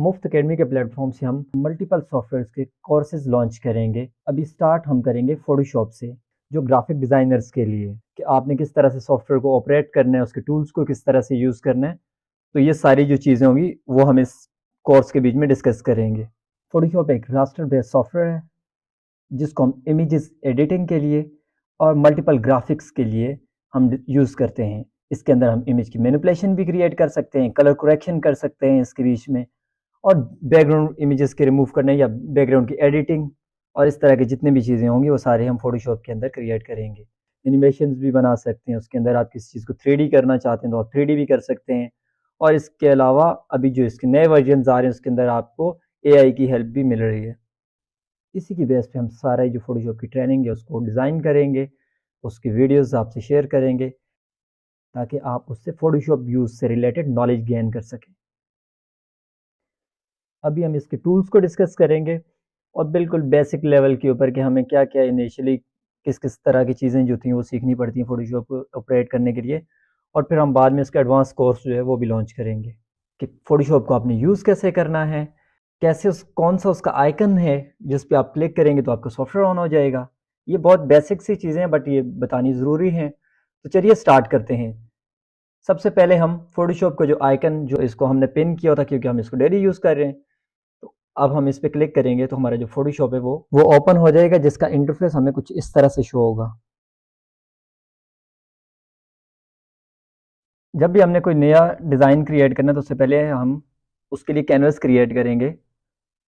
मुफ्त अकेडमी के प्लेटफॉर्म से हम मल्टीपल सॉफ्टवेयर के कोर्सेज लॉन्च करेंगे। अभी स्टार्ट हम करेंगे फोटोशॉप से, जो ग्राफिक डिज़ाइनर्स के लिए कि आपने किस तरह से सॉफ्टवेयर को ऑपरेट करना है, उसके टूल्स को किस तरह से यूज़ करना है। तो ये सारी जो चीज़ें होंगी वो हम इस कोर्स के बीच में डिस्कस करेंगे। फोटोशॉप एक रास्टर बेस्ड सॉफ्टवेयर है जिसको हम इमेजेस एडिटिंग के लिए और मल्टीपल ग्राफिक्स के लिए हम यूज़ करते हैं। इसके अंदर हम इमेज की मैनिपुलेशन भी क्रिएट कर सकते हैं, कलर करेक्शन कर सकते हैं इसके बीच में, और बैकग्राउंड इमेजेस के रिमूव करने या बैकग्राउंड की एडिटिंग और इस तरह की जितनी भी चीज़ें होंगी वो सारे हम फोटोशॉप के अंदर क्रिएट करेंगे। एनिमेशंस भी बना सकते हैं उसके अंदर, आप किसी चीज़ को 3D करना चाहते हैं तो आप 3D भी कर सकते हैं। और इसके अलावा अभी जो इसके नए वर्जन आ रहे हैं उसके अंदर आपको AI की हेल्प भी मिल रही है। इसी की बेस पे हम सारा जो फोटोशॉप की ट्रेनिंग है उसको डिज़ाइन करेंगे, उसकी वीडियोस आपसे शेयर करेंगे ताकि आप उससे फोटोशॉप यूज़ से रिलेटेड नॉलेज गेन कर सकें। अभी हम इसके टूल्स को डिस्कस करेंगे और बिल्कुल बेसिक लेवल के ऊपर कि हमें क्या क्या इनिशियली किस किस तरह की चीज़ें जो थी वो सीखनी पड़ती हैं फोटोशॉप को ऑपरेट करने के लिए, और फिर हम बाद में इसका एडवांस कोर्स जो है वो भी लॉन्च करेंगे कि फोटोशॉप को आपने यूज़ कैसे करना है, कैसे कौन सा उसका आइकन है जिस पे आप क्लिक करेंगे तो आपका सॉफ्टवेयर ऑन हो जाएगा। ये बहुत बेसिक सी चीज़ें हैं बट ये बतानी ज़रूरी हैं। तो चलिए स्टार्ट करते हैं। सबसे पहले हम फोटोशॉप का जो आइकन जो इसको हमने पिन किया था क्योंकि हम इसको डेली यूज़ कर रहे हैं, तो अब हम इस पर क्लिक करेंगे तो हमारा जो फोटोशॉप है वो ओपन हो जाएगा, जिसका इंटरफेस हमें कुछ इस तरह से शो होगा। जब भी हमने कोई नया डिज़ाइन क्रिएट करना है तो उससे पहले हम उसके लिए कैनवस क्रिएट करेंगे।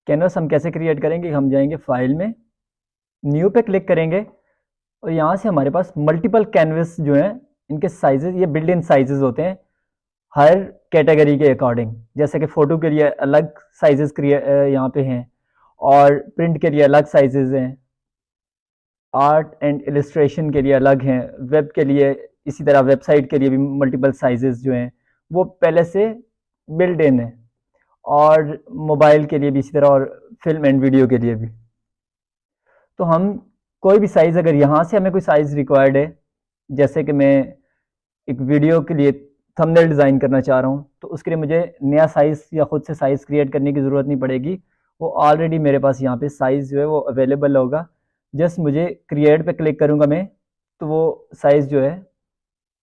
कैनवस हम कैसे क्रिएट करेंगे, हम जाएंगे फाइल में, न्यू पे क्लिक करेंगे और यहाँ से हमारे पास मल्टीपल कैनवस जो हैं इनके साइजेस, ये बिल्ट इन साइजेस होते हैं हर कैटेगरी के अकॉर्डिंग। जैसे कि फ़ोटो के लिए अलग साइजेस यहाँ पे हैं और प्रिंट के लिए अलग साइजेस हैं, आर्ट एंड इलस्ट्रेशन के लिए अलग हैं, वेब के लिए इसी तरह, वेबसाइट के लिए भी मल्टीपल साइजेस जो हैं वो पहले से बिल्ट इन है, और मोबाइल के लिए भी इसी तरह, और फिल्म एंड वीडियो के लिए भी। तो हम कोई भी साइज़, अगर यहाँ से हमें कोई साइज़ रिक्वायर्ड है, जैसे कि मैं एक वीडियो के लिए थंबनेल डिज़ाइन करना चाह रहा हूँ, तो उसके लिए मुझे नया साइज़ या ख़ुद से साइज़ क्रिएट करने की ज़रूरत नहीं पड़ेगी। वो ऑलरेडी मेरे पास यहाँ पे साइज़ जो है वो अवेलेबल होगा। जस्ट मुझे क्रिएट पे क्लिक करूँगा मैं, तो वो साइज़ जो है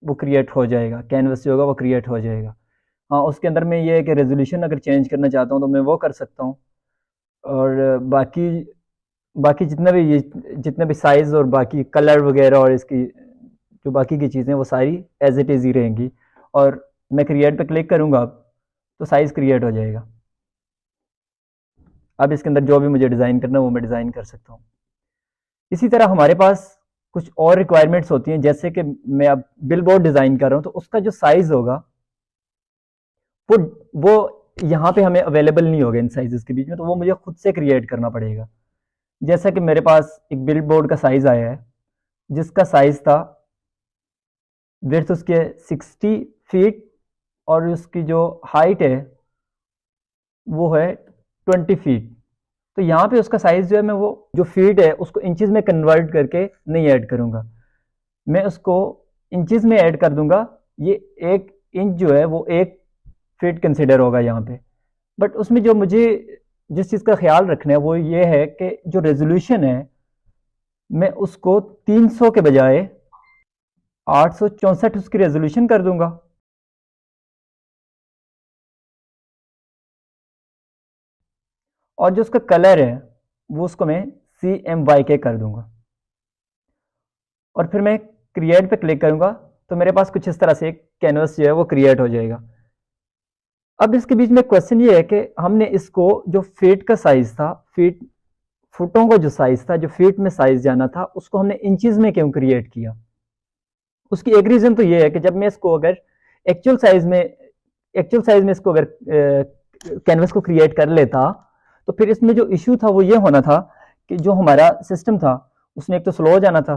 वो क्रिएट हो जाएगा, कैनवस जो होगा वो क्रिएट हो जाएगा। हाँ, उसके अंदर में ये है कि रेजोल्यूशन अगर चेंज करना चाहता हूँ तो मैं वो कर सकता हूँ, और बाकी बाकी जितने भी साइज़ और बाकी कलर वगैरह और इसकी जो बाकी की चीज़ें वो सारी एज इट इज़ ही रहेंगी। और मैं क्रिएट पे क्लिक करूँगा तो साइज़ क्रिएट हो जाएगा। अब इसके अंदर जो भी मुझे डिज़ाइन करना है वो मैं डिज़ाइन कर सकता हूँ। इसी तरह हमारे पास कुछ और रिक्वायरमेंट्स होती हैं, जैसे कि मैं अब बिल बोर्ड डिज़ाइन कर रहा हूँ तो उसका जो साइज़ होगा वो यहाँ पे हमें अवेलेबल नहीं होगा इन साइजेस के बीच में, तो वो मुझे खुद से क्रिएट करना पड़ेगा। जैसा कि मेरे पास एक बिल बोर्ड का साइज़ आया है जिसका साइज़ था, विड्थ उसके 60 फीट और उसकी जो हाइट है वो है 20 फीट। तो यहाँ पे उसका साइज़ जो है मैं वो जो फीट है उसको इंचेस में कन्वर्ट करके नहीं ऐड करूँगा, मैं उसको इंचेस में ऐड कर दूंगा। ये 1 इंच जो है वो 1 फीट कंसिडर होगा यहाँ पे। बट उसमें जो मुझे जिस चीज़ का ख्याल रखना है वो ये है कि जो रेजोल्यूशन है मैं उसको 300 के बजाय 864 उसकी रेजोल्यूशन कर दूंगा, और जो उसका कलर है वो उसको मैं CMYK कर दूंगा, और फिर मैं क्रिएट पे क्लिक करूंगा तो मेरे पास कुछ इस तरह से एक कैनवस जो है वो क्रिएट हो जाएगा। अब इसके बीच में क्वेश्चन ये है कि हमने इसको जो फीट का साइज था, फुटों का जो साइज था, जो फीट में साइज जाना था, उसको हमने इंचेस में क्यों क्रिएट किया। उसकी एक रीजन तो ये है कि जब मैं इसको अगर एक्चुअल साइज में इसको अगर कैनवस को क्रिएट कर लेता तो फिर इसमें जो इशू था वो ये होना था कि जो हमारा सिस्टम था उसने एक तो स्लो हो जाना था,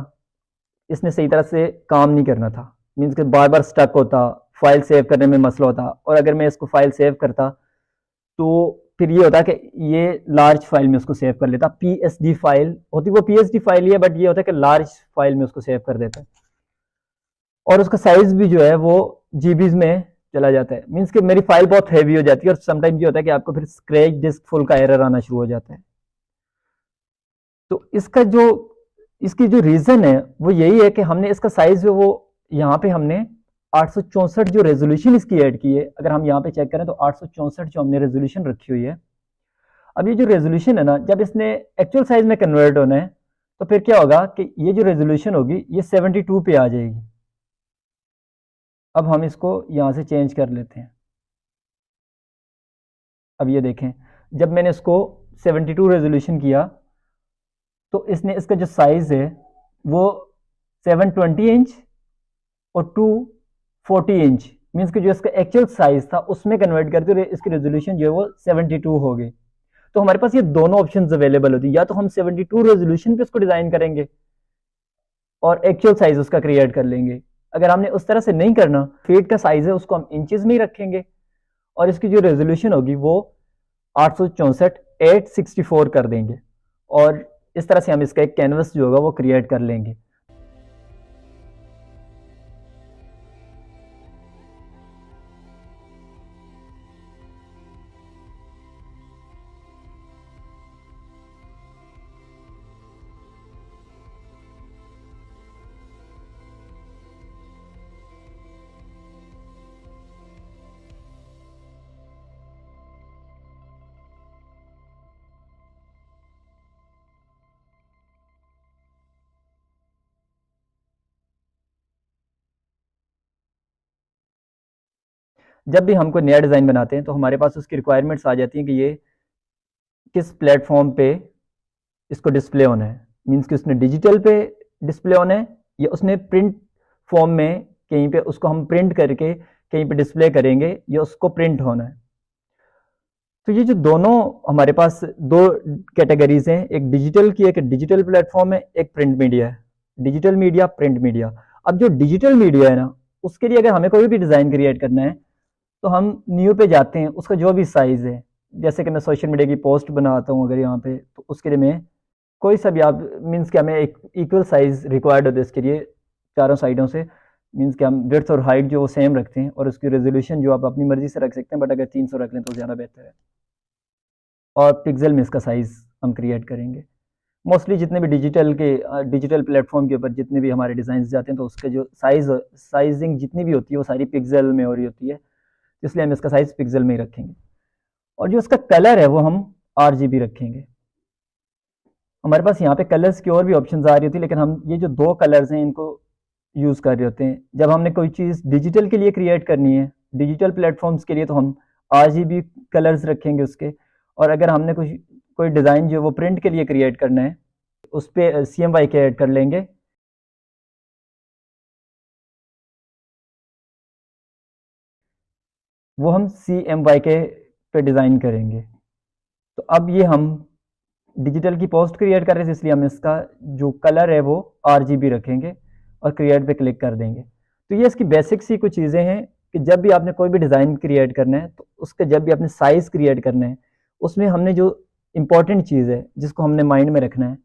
इसने सही तरह से काम नहीं करना था, मीन्स कि बार बार स्टक होता, फाइल सेव करने में मसला होता, और अगर मैं इसको फाइल सेव करता तो फिर ये होता कि ये लार्ज फाइल में उसको सेव कर लेता, PSD फाइल होती, वो PSD फाइल ही है बट ये होता है कि लार्ज फाइल में उसको सेव कर देता है, और उसका साइज भी जो है वो GBs में चला जाता है, मीन्स कि मेरी फाइल बहुत हैवी हो जाती है और समटाइम ये होता है कि आपको फिर स्क्रैच डिस्क फुल का एरर आना शुरू हो जाता है। तो इसकी जो रीज़न है वो यही है कि हमने इसका साइज़ जो वो यहाँ पे हमने 864 जो रेजोल्यूशन इसकी ऐड की है, अगर हम यहाँ पे चेक करें तो 864 जो हमने रेजोल्यूशन रखी हुई है। अब ये जो रेजोल्यूशन है ना, जब इसने एक्चुअल साइज में कन्वर्ट होना है तो फिर क्या होगा कि ये जो रेजोल्यूशन होगी ये 72 पे आ जाएगी। अब हम इसको यहाँ से चेंज कर लेते हैं। अब ये देखें, जब मैंने इसको 72 रेजोल्यूशन किया तो इसने इसका जो साइज़ है वो 720 इंच और 240 इंच, मीन्स कि जो इसका एक्चुअल साइज था उसमें कन्वर्ट करते हुए इसकी रेजोल्यूशन जो है वो 72 हो गई। तो हमारे पास ये दोनों ऑप्शंस अवेलेबल होती है, या तो हम 72 रेजोल्यूशन पे इसको डिजाइन करेंगे और एक्चुअल साइज उसका क्रिएट कर लेंगे। अगर हमने उस तरह से नहीं करना, फीट का साइज है उसको हम इंचेस में ही रखेंगे और इसकी जो रेजोल्यूशन होगी वो 864 कर देंगे और इस तरह से हम इसका एक कैनवस जो होगा वो क्रिएट कर लेंगे। जब भी हम कोई नया डिज़ाइन बनाते हैं तो हमारे पास उसकी रिक्वायरमेंट्स आ जाती हैं कि ये किस प्लेटफॉर्म पे इसको डिस्प्ले होना है, मीन्स कि उसने डिजिटल पे डिस्प्ले होना है या उसने प्रिंट फॉर्म में कहीं पे उसको हम प्रिंट करके कहीं पे डिस्प्ले करेंगे या उसको प्रिंट होना है। तो ये जो दोनों हमारे पास दो कैटेगरीज हैं, एक डिजिटल की एक डिजिटल प्लेटफॉर्म है, एक प्रिंट मीडिया है, डिजिटल मीडिया प्रिंट मीडिया। अब जो डिजिटल मीडिया है ना, उसके लिए अगर हमें कोई भी डिज़ाइन क्रिएट करना है तो हम न्यू पे जाते हैं, उसका जो भी साइज़ है, जैसे कि मैं सोशल मीडिया की पोस्ट बनाता हूँ अगर यहाँ पे, तो उसके लिए मैं कोई सा भी आप मीन्स कि हमें एक इक्वल साइज़ रिक्वायर्ड होता है इसके लिए चारों साइडों से, मीन्स कि हम विड्थ और हाइट जो वो सेम रखते हैं और उसकी रेजोल्यूशन जो आप अपनी मर्जी से रख सकते हैं, बट अगर 300 रख लें तो ज़्यादा बेहतर है। और पिक्सल में इसका साइज़ हम क्रिएट करेंगे। मोस्टली जितने भी डिजिटल प्लेटफॉर्म के ऊपर जितने भी हमारे डिज़ाइन जाते हैं तो उसके जो साइजिंग जितनी भी होती है वो सारी पिक्सल में हो रही होती है, इसलिए हम इसका साइज़ पिक्सल में ही रखेंगे। और जो इसका कलर है वो हम RGB रखेंगे। हमारे पास यहाँ पे कलर्स की और भी ऑप्शंस आ रही होती है, लेकिन हम ये जो दो कलर्स हैं इनको यूज़ कर रहे होते हैं। जब हमने कोई चीज़ डिजिटल के लिए क्रिएट करनी है, डिजिटल प्लेटफॉर्म्स के लिए, तो हम RGB कलर्स रखेंगे उसके। और अगर हमने कोई डिज़ाइन जो वो प्रिंट के लिए क्रिएट करना है उस पर CMYK ऐड कर लेंगे। वो हम CMYK पे डिज़ाइन करेंगे। तो अब ये हम डिजिटल की पोस्ट क्रिएट कर रहे थे, इसलिए हम इसका जो कलर है वो RGB रखेंगे और क्रिएट पे क्लिक कर देंगे। तो ये इसकी बेसिक सी कुछ चीज़ें हैं कि जब भी आपने कोई भी डिज़ाइन क्रिएट करना है तो उसका जब भी आपने साइज़ क्रिएट करना है, उसमें हमने जो इम्पॉर्टेंट चीज़ है जिसको हमने माइंड में रखना है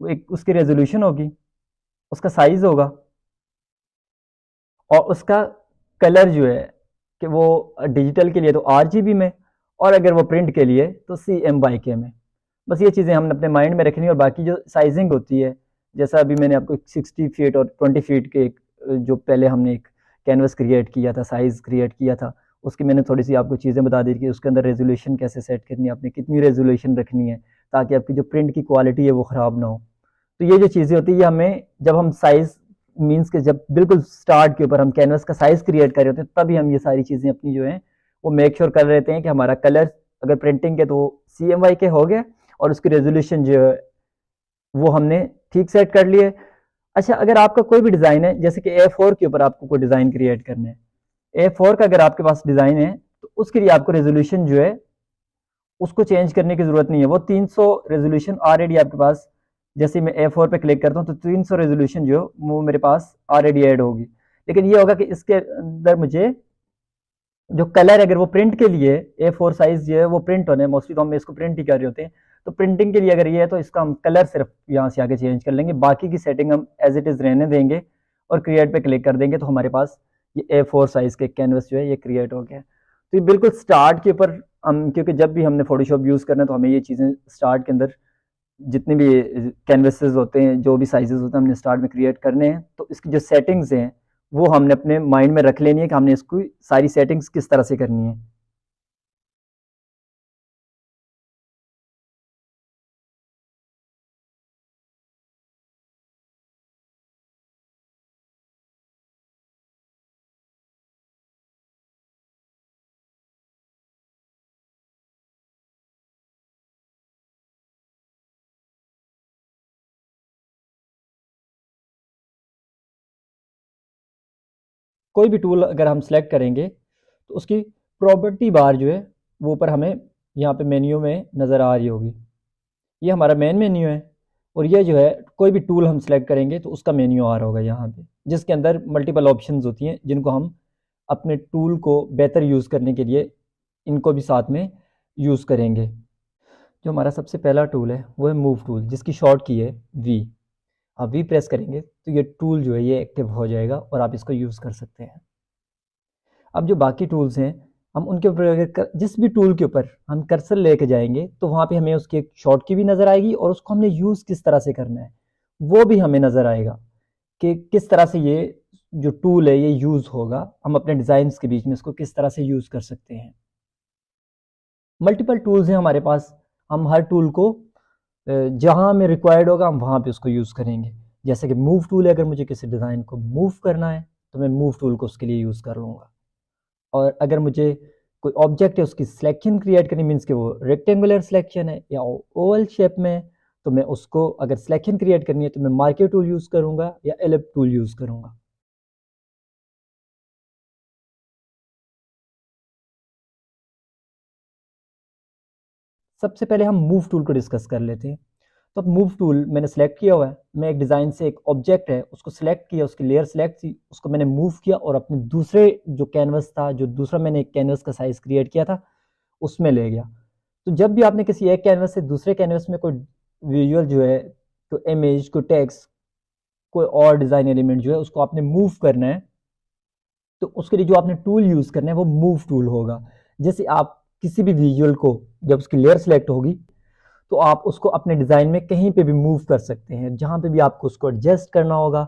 वो एक उसकी रेजोल्यूशन होगी, उसका साइज़ होगा और उसका कलर जो है कि वो डिजिटल के लिए तो RGB में और अगर वो प्रिंट के लिए तो CMYK में। बस ये चीज़ें हमने अपने माइंड में रखनी है। और बाकी जो साइजिंग होती है, जैसा अभी मैंने आपको 60 फीट और 20 फीट के जो पहले हमने एक कैनवस क्रिएट किया था, साइज़ क्रिएट किया था, उसकी मैंने थोड़ी सी आपको चीज़ें बता दी कि उसके अंदर रेजोल्यूशन कैसे सेट करनी है, आपने कितनी रेजोल्यूशन रखनी है ताकि आपकी जो प्रिंट की क्वालिटी है वो ख़राब ना हो। तो ये जो चीज़ें होती है हमें जब हम साइज़ मीन्स के जब बिल्कुल स्टार्ट के ऊपर हम कैनवस का साइज़ क्रिएट कर रहे होते हैं तभी हम ये सारी चीज़ें अपनी जो हैं वो मेक श्योर कर लेते हैं कि हमारा कलर अगर प्रिंटिंग के तो CMYK हो गया और उसकी रेजोल्यूशन जो है वो हमने ठीक सेट कर लिए। अच्छा, अगर आपका कोई भी डिज़ाइन है, जैसे कि A4 के ऊपर आपको कोई डिज़ाइन क्रिएट करना है, A4 का अगर आपके पास डिज़ाइन है तो उसके लिए आपको रेजोल्यूशन जो है उसको चेंज करने की ज़रूरत नहीं है। वो 300 रेजोल्यूशन ऑलरेडी आपके पास, जैसे मैं A4 पे क्लिक करता हूँ तो 300 रेजोल्यूशन जो वो मेरे पास ऑलरेडी ऐड होगी। लेकिन ये होगा कि इसके अंदर मुझे जो कलर अगर वो प्रिंट के लिए A4 साइज जो है वो प्रिंट होने, मोस्टली तो हम इसको प्रिंट ही कर रहे होते हैं, तो प्रिंटिंग के लिए अगर ये है तो इसका हम कलर सिर्फ यहाँ से आगे चेंज कर लेंगे, बाकी की सेटिंग हम एज इट इज़ रहने देंगे और क्रिएट पे क्लिक कर देंगे तो हमारे पास ये A4 साइज़ के कैनवस जो है ये क्रिएट हो गया। तो ये बिल्कुल स्टार्ट के ऊपर हम, क्योंकि जब भी हमने फोटोशॉप यूज़ करना है तो हमें ये चीज़ें स्टार्ट के अंदर जितने भी कैनवसेस होते हैं, जो भी साइजेस होते हैं, हमने स्टार्ट में क्रिएट करने हैं। तो इसकी जो सेटिंग्स हैं वो हमने अपने माइंड में रख लेनी है कि हमने इसको सारी सेटिंग्स किस तरह से करनी है। कोई भी टूल अगर हम सेलेक्ट करेंगे तो उसकी प्रॉपर्टी बार जो है वो ऊपर हमें यहाँ पे मेन्यू में नज़र आ रही होगी। ये हमारा मेन मेन्यू है और ये जो है कोई भी टूल हम सेलेक्ट करेंगे तो उसका मेन्यू आ रहा होगा यहाँ पे, जिसके अंदर मल्टीपल ऑप्शंस होती हैं जिनको हम अपने टूल को बेहतर यूज़ करने के लिए इनको भी साथ में यूज़ करेंगे। जो हमारा सबसे पहला टूल है वो है मूव टूल, जिसकी शॉर्ट की है वी। आप वी प्रेस करेंगे तो ये टूल जो है ये एक्टिव हो जाएगा और आप इसको यूज़ कर सकते हैं। अब जो बाकी टूल्स हैं हम उनके ऊपर अगर जिस भी टूल के ऊपर हम कर्सर लेके जाएंगे तो वहाँ पे हमें उसकी एक शॉर्ट की भी नज़र आएगी और उसको हमने यूज़ किस तरह से करना है वो भी हमें नज़र आएगा कि किस तरह से ये जो टूल है ये यूज़ होगा, हम अपने डिज़ाइंस के बीच में इसको किस तरह से यूज़ कर सकते हैं। मल्टीपल टूल्स हैं हमारे पास, हम हर टूल को जहाँ हमें रिक्वायर्ड होगा हम वहाँ पे उसको यूज़ करेंगे। जैसे कि मूव टूल है, अगर मुझे किसी डिज़ाइन को मूव करना है तो मैं मूव टूल को उसके लिए यूज़ कर लूँगा। और अगर मुझे कोई ऑब्जेक्ट है उसकी सिलेक्शन क्रिएट करनी, मीन्स कि वो रेक्टेंगुलर सिलेक्शन है या ओवल शेप में है, तो मैं उसको अगर सिलेक्शन क्रिएट करनी है तो मैं मार्कर टूल यूज़ करूँगा या एलिप्स टूल यूज़ करूँगा। सबसे पहले हम मूव टूल को डिस्कस कर लेते हैं। तो अब मूव टूल मैंने सेलेक्ट किया हुआ है, मैं एक डिज़ाइन से एक ऑब्जेक्ट है उसको सेलेक्ट किया, उसकी लेयर सेलेक्ट की, उसको मैंने मूव किया और अपने दूसरे जो कैनवस था, जो दूसरा मैंने एक कैनवस का साइज़ क्रिएट किया था उसमें ले गया। तो जब भी आपने किसी एक कैनवस से दूसरे कैनवस में कोई विजुअल जो है, कोई इमेज, कोई टेक्स्ट, कोई और डिज़ाइन एलिमेंट जो है उसको आपने मूव करना है तो उसके लिए जो आपने टूल यूज़ करना है वो मूव टूल होगा। जैसे आप किसी भी विजुअल को जब उसकी लेयर सेलेक्ट होगी तो आप उसको अपने डिज़ाइन में कहीं पे भी मूव कर सकते हैं, जहाँ पे भी आपको उसको एडजस्ट करना होगा,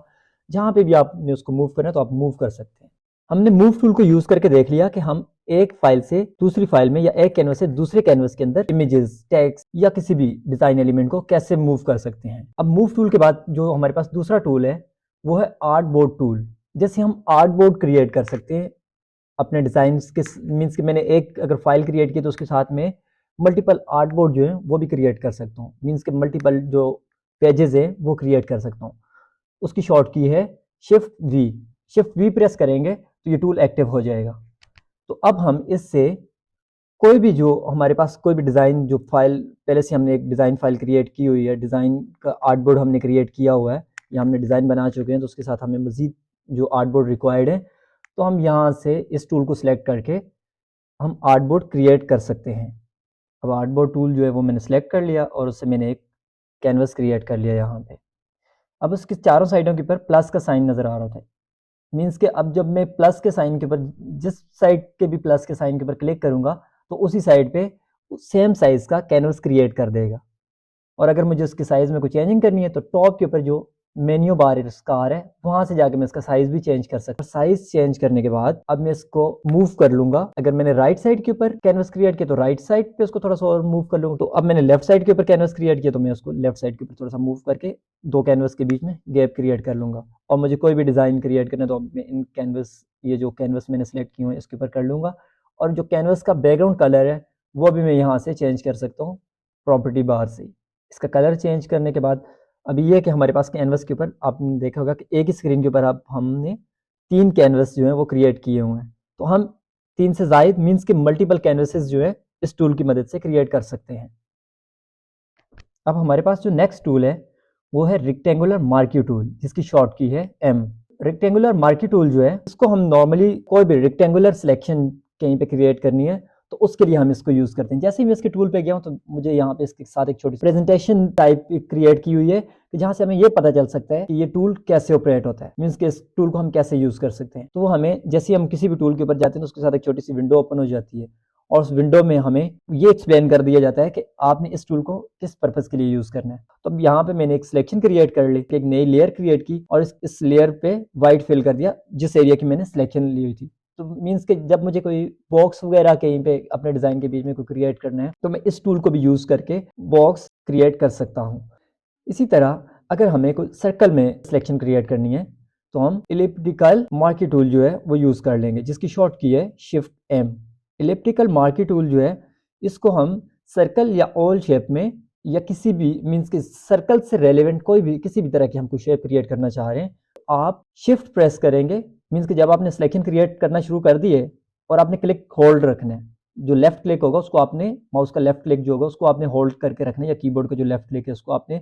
जहाँ पे भी आपने उसको मूव करना है तो आप मूव कर सकते हैं। हमने मूव टूल को यूज़ करके देख लिया कि हम एक फाइल से दूसरी फाइल में या एक कैनवस से दूसरे कैनवस के अंदर इमेजेस, टेक्स्ट या किसी भी डिज़ाइन एलिमेंट को कैसे मूव कर सकते हैं। अब मूव टूल के बाद जो हमारे पास दूसरा टूल है वो है आर्ट बोर्ड टूल। जैसे हम आर्ट बोर्ड क्रिएट कर सकते हैं अपने डिज़ाइन के, मीन्स कि मैंने एक अगर फाइल क्रिएट की तो उसके साथ में मल्टीपल आर्ट बोर्ड जो है वो भी क्रिएट कर सकता हूँ, मीन्स कि मल्टीपल जो पेजेस है वो क्रिएट कर सकता हूँ। उसकी शॉर्ट की है shift we. Shift we press करेंगे तो ये टूल एक्टिव हो जाएगा। तो अब हम इससे कोई भी जो हमारे पास कोई भी डिज़ाइन, जो फाइल पहले से हमने एक डिज़ाइन फाइल क्रिएट की हुई है, डिज़ाइन का आर्ट बोर्ड हमने क्रिएट किया हुआ है या हमने डिज़ाइन बना चुके हैं, तो उसके साथ हमें मज़ीद जो आर्ट बोर्ड रिक्वायर्ड है तो हम यहाँ से इस टूल को सिलेक्ट करके हम आर्ट बोर्ड क्रिएट कर सकते हैं। अब आर्ट बोर्ड टूल जो है वो मैंने सेलेक्ट कर लिया और उससे मैंने एक कैनवस क्रिएट कर लिया यहाँ पे। अब उसके चारों साइडों के ऊपर प्लस का साइन नज़र आ रहा था, मीन्स कि अब जब मैं प्लस के साइन के ऊपर, जिस साइड के भी प्लस के साइन के ऊपर क्लिक करूँगा तो उसी साइड पे सेम साइज़ का कैनवस क्रिएट कर देगा। और अगर मुझे उसके साइज़ में कोई चेंजिंग करनी है तो टॉप के ऊपर जो मेन्यू बार है, इसका आ रहा है, वहाँ से जाके मैं इसका साइज़ भी चेंज कर सकता हूँ। साइज़ चेंज करने के बाद अब मैं इसको मूव कर लूँगा। अगर मैंने राइट साइड के ऊपर कैनवस क्रिएट किया तो राइट साइड पे उसको थोड़ा सा और मूव कर लूँगा। तो अब मैंने लेफ्ट साइड के ऊपर कैनवस क्रिएट किया तो मैं उसको लेफ्ट साइड के ऊपर थोड़ा सा मूव करके दो कैनवस के बीच में गैप क्रिएट कर लूँगा। और मुझे कोई भी डिज़ाइन क्रिएट करना है तो मैं इन कैनवस, ये जो कैनवस मैंने सेलेक्ट किए हैं इसके ऊपर कर लूँगा। और जो कैनवस का बैकग्राउंड कलर है वो भी मैं यहाँ से चेंज कर सकता हूँ प्रॉपर्टी बार से। इसका कलर चेंज करने के बाद अभी ये है कि हमारे पास कैनवस के ऊपर आपने देखा होगा कि एक ही स्क्रीन के ऊपर आप हमने 3 कैनवस जो है वो क्रिएट किए हुए हैं। तो हम 3 से ज़ायद मीन्स के मल्टीपल कैनवसेस जो है इस टूल की मदद से क्रिएट कर सकते हैं। अब हमारे पास जो नेक्स्ट टूल है वो है रेक्टेंगुलर मार्की टूल, जिसकी शॉर्ट की है एम। रेक्टेंगुलर मार्की टूल जो है इसको हम नॉर्मली कोई भी रेक्टेंगुलर सिलेक्शन कहीं पे क्रिएट करनी है तो उसके लिए हम इसको यूज़ करते हैं। जैसे ही मैं इसके टूल पे गया हूँ तो मुझे यहाँ पे इसके साथ एक छोटी प्रेजेंटेशन टाइप क्रिएट की हुई है कि जहाँ से हमें ये पता चल सकता है कि ये टूल कैसे ऑपरेट होता है, मीन्स कि इस टूल को हम कैसे यूज़ कर सकते हैं। तो वो हमें जैसे हम किसी भी टूल के ऊपर जाते हैं तो उसके साथ एक छोटी सी विंडो ओपन हो जाती है और उस विंडो में हमें ये एक्सप्लेन कर दिया जाता है कि आपने इस टूल को किस पर्पज़ के लिए यूज़ करना है। तो अब यहाँ पे मैंने एक सिलेक्शन क्रिएट कर ली, एक नई लेयर क्रिएट की और इस लेयर पे वाइट फिल कर दिया जिस एरिया की मैंने सिलेक्शन ली हुई थी। तो मीन्स कि जब मुझे कोई बॉक्स वगैरह कहीं पे अपने डिज़ाइन के बीच में कोई क्रिएट करना है तो मैं इस टूल को भी यूज़ करके बॉक्स क्रिएट कर सकता हूँ। इसी तरह अगर हमें कोई सर्कल में सिलेक्शन क्रिएट करनी है तो हम इलिप्टिकल मार्की टूल जो है वो यूज़ कर लेंगे, जिसकी शॉर्ट की है shift M. Elliptical marquee tool जो है इसको हम सर्कल या ओवल शेप में या किसी भी मीन्स कि सर्कल से रेलेवेंट कोई भी किसी भी तरह की हम कोई शेप क्रिएट करना चाह रहे हैं, आप शिफ्ट प्रेस करेंगे, मीन्स कि जब आपने सिलेक्शन क्रिएट करना शुरू कर दिए और आपने क्लिक होल्ड रखना है, जो लेफ्ट क्लिक होगा उसको आपने माउस का लेफ्ट क्लिक जो होगा उसको आपने होल्ड करके रखना है, या कीबोर्ड का जो लेफ्ट क्लिक है उसको आपने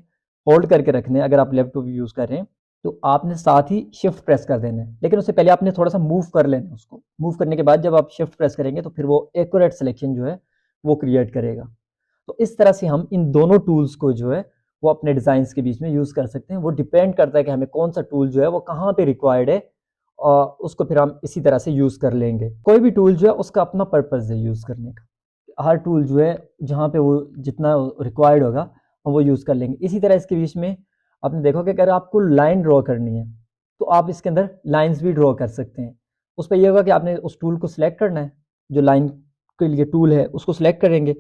होल्ड करके रखना है अगर आप लैपटॉप यूज़ कर रहे हैं। तो आपने साथ ही शिफ्ट प्रेस कर देना है, लेकिन उससे पहले आपने थोड़ा सा मूव कर लेना है। उसको मूव करने के बाद जब आप शिफ्ट प्रेस करेंगे तो फिर वो एक्यूरेट सिलेक्शन जो है वो क्रिएट करेगा। तो इस तरह से हम इन दोनों टूल्स को जो है वो अपने डिज़ाइंस के बीच में यूज़ कर सकते हैं। वो डिपेंड करता है कि हमें कौन सा टूल जो है वो कहाँ पे रिक्वायर्ड है और उसको फिर हम इसी तरह से यूज़ कर लेंगे। कोई भी टूल जो है उसका अपना पर्पज़ है यूज़ करने का। हर टूल जो है जहाँ पे वो जितना रिक्वायर्ड होगा हम वो यूज़ कर लेंगे। इसी तरह इसके बीच में आपने देखो कि अगर आपको लाइन ड्रॉ करनी है तो आप इसके अंदर लाइंस भी ड्रॉ कर सकते हैं। उस पर यह होगा कि आपने उस टूल को सिलेक्ट करना है, जो लाइन के लिए टूल है उसको सिलेक्ट करेंगे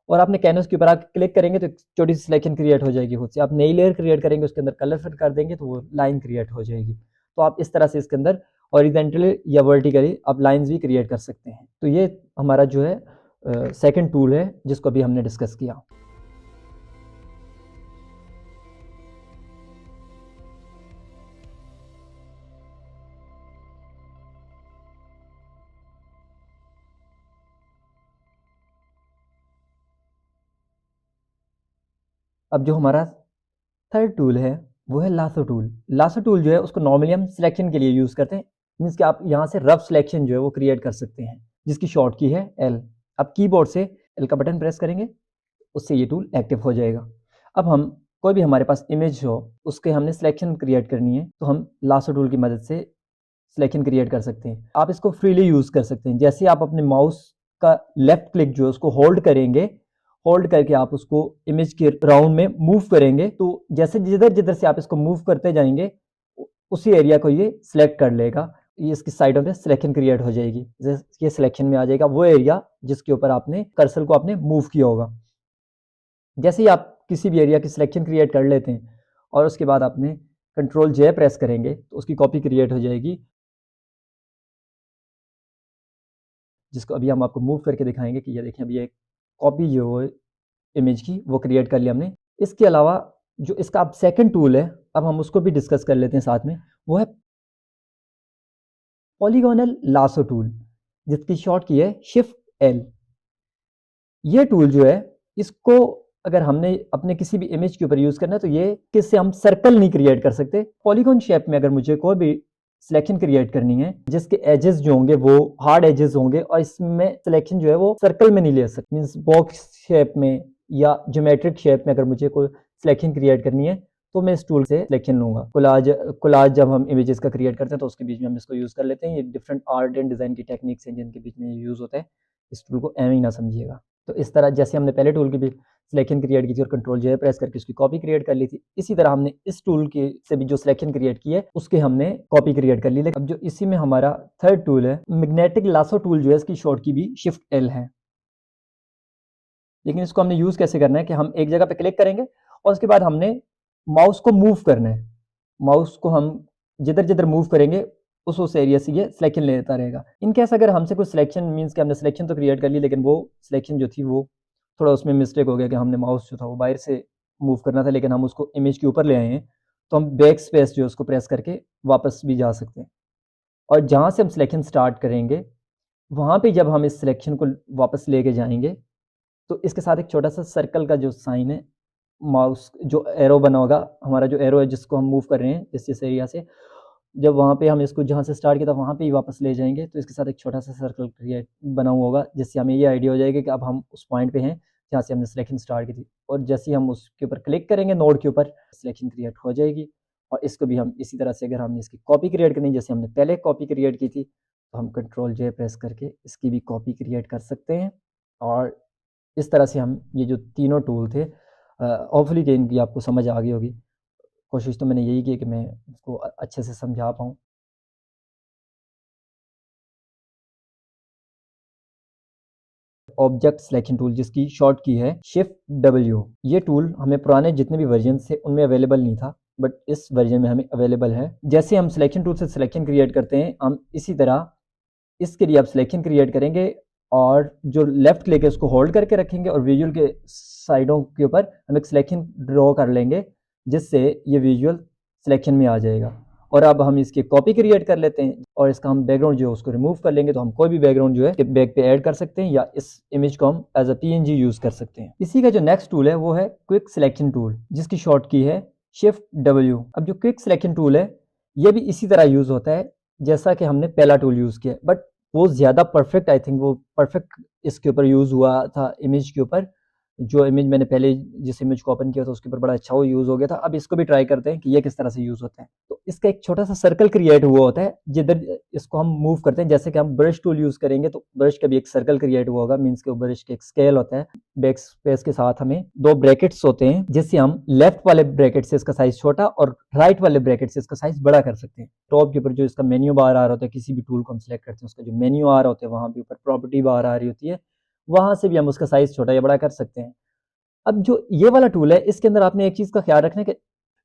और आपने कैनवस के ऊपर आकर क्लिक करेंगे तो एक छोटी सी सिलेक्शन क्रिएट हो जाएगी खुद से। आप नई लेयर क्रिएट करेंगे, उसके अंदर कलर फिट कर देंगे तो वो लाइन क्रिएट हो जाएगी। तो आप इस तरह से इसके अंदर हॉरिजॉन्टली या वर्टिकली आप लाइंस भी क्रिएट कर सकते हैं। तो ये हमारा जो है सेकंड टूल है जिसको अभी हमने डिस्कस किया। अब जो हमारा थर्ड टूल है वो है लासो टूल। लासो टूल जो है उसको नॉर्मली हम सिलेक्शन के लिए यूज़ करते हैं, मीन्स कि आप यहाँ से रफ सिलेक्शन जो है वो क्रिएट कर सकते हैं, जिसकी शॉर्ट की है एल। आप कीबोर्ड से एल का बटन प्रेस करेंगे, उससे ये टूल एक्टिव हो जाएगा। अब हम कोई भी हमारे पास इमेज हो उसके हमने सिलेक्शन क्रिएट करनी है तो हम लासो टूल की मदद से सिलेक्शन क्रिएट कर सकते हैं। आप इसको फ्रीली यूज़ कर सकते हैं। जैसे आप अपने माउस का लेफ्ट क्लिक जो है उसको होल्ड करेंगे, होल्ड करके आप उसको इमेज के राउंड में मूव करेंगे तो जैसे जिधर जिधर से आप इसको मूव करते जाएंगे उसी एरिया को ये सिलेक्ट कर लेगा। ये इसकी साइडों पे सिलेक्शन क्रिएट हो जाएगी, ये सिलेक्शन में आ जाएगा वो एरिया जिसके ऊपर आपने कर्सर को आपने मूव किया होगा। जैसे ही आप किसी भी एरिया की सिलेक्शन क्रिएट कर लेते हैं और उसके बाद आपने कंट्रोल जे प्रेस करेंगे तो उसकी कॉपी क्रिएट हो जाएगी, जिसको अभी हम आपको मूव करके दिखाएंगे कि ये देखें अभी एक कॉपी जो है इमेज की वो क्रिएट कर लिया हमने। इसके अलावा जो इसका अब सेकंड टूल है, अब हम उसको भी डिस्कस कर लेते हैं साथ में, वो है पॉलीगोनल लासो टूल, जिसकी शॉर्ट की है शिफ्ट एल। ये टूल जो है इसको अगर हमने अपने किसी भी इमेज के ऊपर यूज़ करना है तो ये किससे हम सर्कल नहीं क्रिएट कर सकते। पॉलीगॉन शेप में अगर मुझे कोई भी सिलेक्शन क्रिएट करनी है जिसके एजेस जो होंगे वो हार्ड एजेस होंगे और इसमें सिलेक्शन जो है वो सर्कल में नहीं ले सकते, मीन्स बॉक्स शेप में या ज्योमेट्रिक शेप में अगर मुझे कोई सिलेक्शन क्रिएट करनी है तो मैं इस टूल से सिलेक्शन लूंगा। कोलाज जब हम इमेजेस का क्रिएट करते हैं तो उसके बीच में हम इसको यूज़ कर लेते हैं। ये डिफरेंट आर्ट एंड डिज़ाइन की टेक्निक्स हैं जिनके बीच में ये यूज़ होता है। इस टूल को एम ही ना समझिएगा। तो इस तरह जैसे हमने पहले टूल की भी सिलेक्शन क्रिएट की थी और कंट्रोल जो है प्रेस करके उसकी कॉपी क्रिएट कर ली थी, इसी तरह हमने इस टूल के से भी जो सिलेक्शन क्रिएट की है उसके हमने कॉपी क्रिएट कर ली। लेकिन अब जो इसी में हमारा थर्ड टूल है मैग्नेटिक लासो टूल जो है इसकी शॉर्ट की भी शिफ्ट एल है। लेकिन इसको हमने यूज़ कैसे करना है कि हम एक जगह पे क्लिक करेंगे और उसके बाद हमने माउस को मूव करना है। माउस को हम जिधर जिधर मूव करेंगे उस एरिया से ये सिलेक्शन लेता रहेगा। इन केस अगर हमसे कोई सिलेक्शन मीन्स कि हमने सिलेक्शन तो क्रिएट कर ली लेकिन वो सिलेक्शन जो थी वो थोड़ा उसमें मिस्टेक हो गया कि हमने माउस जो था वो बाहर से मूव करना था लेकिन हम उसको इमेज के ऊपर ले आए हैं, तो हम बैक स्पेस जो है उसको प्रेस करके वापस भी जा सकते हैं। और जहाँ से हम सिलेक्शन स्टार्ट करेंगे वहाँ पे जब हम इस सिलेक्शन को वापस लेके जाएंगे तो इसके साथ एक छोटा सा सर्कल का जो साइन है, माउस जो एरो बना होगा, हमारा जो एरो है जिसको हम मूव कर रहे हैं जिस एरिया से, जब वहाँ पे हम इसको जहाँ से स्टार्ट किया था वहाँ पे ही वापस ले जाएंगे तो इसके साथ एक छोटा सा सर्कल क्रिएट बना हुआ होगा, जिससे हमें ये आइडिया हो जाएगा कि अब हम उस पॉइंट पे हैं जहाँ से हमने सिलेक्शन स्टार्ट की थी। और जैसे ही हम उसके ऊपर क्लिक करेंगे नोड के ऊपर, सिलेक्शन क्रिएट हो जाएगी। और इसको भी हम इसी तरह से, अगर हमने इसकी कॉपी क्रिएट करनी जैसे हमने पहले कॉपी क्रिएट की थी, तो हम कंट्रोल जे प्रेस करके इसकी भी कॉपी क्रिएट कर सकते हैं। और इस तरह से हम ये जो तीनों टूल थे, होपफुली कि इनकी आपको समझ आ गई होगी। कोशिश तो मैंने यही की कि मैं इसको अच्छे से समझा पाऊँ। ऑब्जेक्ट सिलेक्शन टूल, जिसकी शॉर्ट की है शिफ्ट डब्ल्यू। ये टूल हमें पुराने जितने भी वर्जन थे उनमें अवेलेबल नहीं था, बट इस वर्जन में हमें अवेलेबल है। जैसे हम सिलेक्शन टूल से सिलेक्शन क्रिएट करते हैं, हम इसी तरह इसके लिए आप सिलेक्शन क्रिएट करेंगे और जो लेफ्ट क्लिक है उसको होल्ड करके रखेंगे और विजुअल के साइडों के ऊपर हम एक सिलेक्शन ड्रॉ कर लेंगे, जिससे ये विजुअल सिलेक्शन में आ जाएगा। और अब हम इसकी कॉपी क्रिएट कर लेते हैं और इसका हम बैकग्राउंड जो है उसको रिमूव कर लेंगे। तो हम कोई भी बैकग्राउंड जो है बैक पे ऐड कर सकते हैं या इस इमेज को हम एज अ पीएनजी यूज कर सकते हैं। इसी का जो नेक्स्ट टूल है वो है क्विक सिलेक्शन टूल, जिसकी शॉर्ट की है शिफ्ट डब्ल्यू। अब जो क्विक सिलेक्शन टूल है ये भी इसी तरह यूज होता है जैसा कि हमने पहला टूल यूज किया, बट वो ज़्यादा परफेक्ट, आई थिंक वो परफेक्ट इसके ऊपर यूज़ हुआ था इमेज के ऊपर। जो इमेज मैंने पहले जिस इमेज को ओपन किया था उसके ऊपर बड़ा अच्छा वो यूज़ हो गया था। अब इसको भी ट्राई करते हैं कि ये किस तरह से यूज़ होता है। तो इसका एक छोटा सा सर्कल क्रिएट हुआ होता है, जिधर इसको हम मूव करते हैं। जैसे कि हम ब्रश टूल यूज़ करेंगे तो ब्रश का भी एक सर्कल क्रिएट हुआ होगा, मीन्स के ब्रश के एक स्केल होता है। बैक स्पेस के साथ हमें दो ब्रैकेट्स होते हैं, जिससे हम लेफ्ट वाले ब्रैकेट से इसका साइज छोटा और राइट वाले ब्रैकेट से इसका साइज बड़ा कर सकते हैं। टॉप के ऊपर जो इसका मेन्यू बार आ रहा होता है, किसी भी टूल को हम सिलेक्ट करते हैं उसका जो मेन्यू आ रहा होता है, वहां पे ऊपर प्रॉपर्टी बार आ रही होती है, वहां से भी हम उसका साइज छोटा या बड़ा कर सकते हैं। अब जो ये वाला टूल है इसके अंदर आपने एक चीज का ख्याल रखना है कि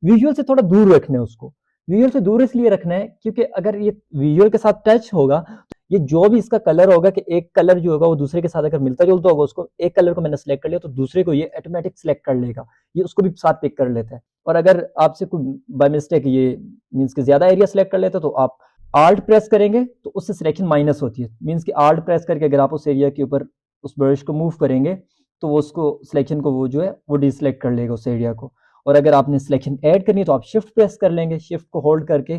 विजुअल से थोड़ा दूर रखना है उसको। विजुअल से दूर इसलिए रखना है क्योंकि अगर ये विजुअल के साथ टच होगा तो ये जो भी इसका कलर होगा, कि एक कलर जो होगा वो दूसरे के साथ अगर मिलता जुलता होगा, उसको एक कलर को मैंने सेलेक्ट कर लिया तो दूसरे को ये ऑटोमेटिक सेलेक्ट कर लेगा, ये उसको भी साथ पिक कर लेता है। और अगर आपसे कोई बाय मिस्टेक ये मीन्स के ज्यादा एरिया सेलेक्ट कर लेता है तो आप आल्ट प्रेस करेंगे तो उससे सिलेक्शन माइनस होती है। मीन्स कि आल्ट प्रेस करके अगर आप उस एरिया के ऊपर उस ब्रश को मूव करेंगे तो वो उसको सिलेक्शन को वो जो है वो डिसलेक्ट कर लेगा उस एरिया को। और अगर आपने सिलेक्शन ऐड करनी है तो आप शिफ्ट प्रेस कर लेंगे, शिफ्ट को होल्ड करके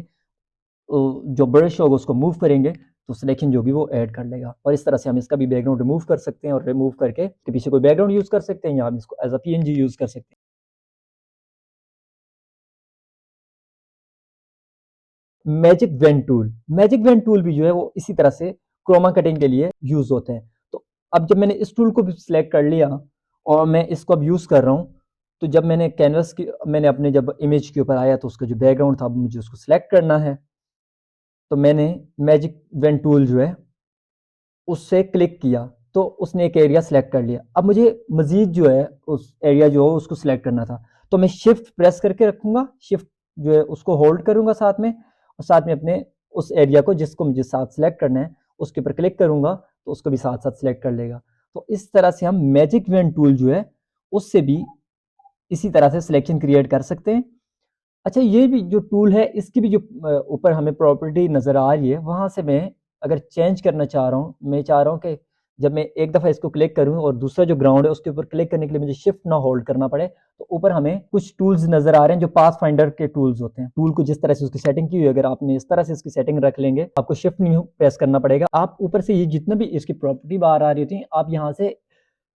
जो ब्रश होगा उसको मूव करेंगे तो सिलेक्शन जो भी वो ऐड कर लेगा। और इस तरह से हम इसका भी बैकग्राउंड रिमूव कर सकते हैं और रिमूव करके इसके पीछे कोई बैकग्राउंड यूज कर सकते हैं या हम इसको एज अ पीएनजी यूज कर सकते हैं। Magic when tool, magic when tool भी जो है वो इसी तरह से क्रोमा कटिंग के लिए यूज होते हैं। तो अब जब मैंने इस टूल को भी सिलेक्ट कर लिया और मैं इसको अब यूज कर रहा हूँ, तो जब मैंने कैनवस की मैंने अपने जब इमेज के ऊपर आया तो उसका जो बैकग्राउंड था अब मुझे उसको सिलेक्ट करना है। तो मैंने मैजिक वेन टूल जो है उससे क्लिक किया तो उसने एक एरिया सेलेक्ट कर लिया। अब मुझे मजीद जो है उस एरिया जो है उसको सिलेक्ट करना था, तो मैं शिफ्ट प्रेस करके रखूंगा, शिफ्ट जो है उसको होल्ड करूंगा साथ में, और साथ में अपने उस एरिया को जिसको मुझे साथ सेलेक्ट करना है उसके ऊपर क्लिक करूंगा तो उसको भी साथ साथ सिलेक्ट कर लेगा। तो इस तरह से हम मैजिक वेन टूल जो है उससे भी इसी तरह से सिलेक्शन क्रिएट कर सकते हैं। अच्छा, ये भी जो टूल है इसकी भी जो ऊपर हमें प्रॉपर्टी नज़र आ रही है, वहाँ से मैं अगर चेंज करना चाह रहा हूँ, मैं चाह रहा हूँ कि जब मैं एक दफ़ा इसको क्लिक करूँ और दूसरा जो ग्राउंड है उसके ऊपर क्लिक करने के लिए मुझे शिफ्ट ना होल्ड करना पड़े, तो ऊपर हमें कुछ टूल्स नज़र आ रहे हैं जो पाथ फाइंडर के टूल्स होते हैं। टूल को जिस तरह से उसकी सेटिंग की हुई है, अगर आपने इस तरह से इसकी सेटिंग रख लेंगे, आपको शिफ्ट नहीं प्रेस करना पड़ेगा। आप ऊपर से ये जितना भी इसकी प्रॉपर्टी बाहर आ रही होती है, आप यहाँ से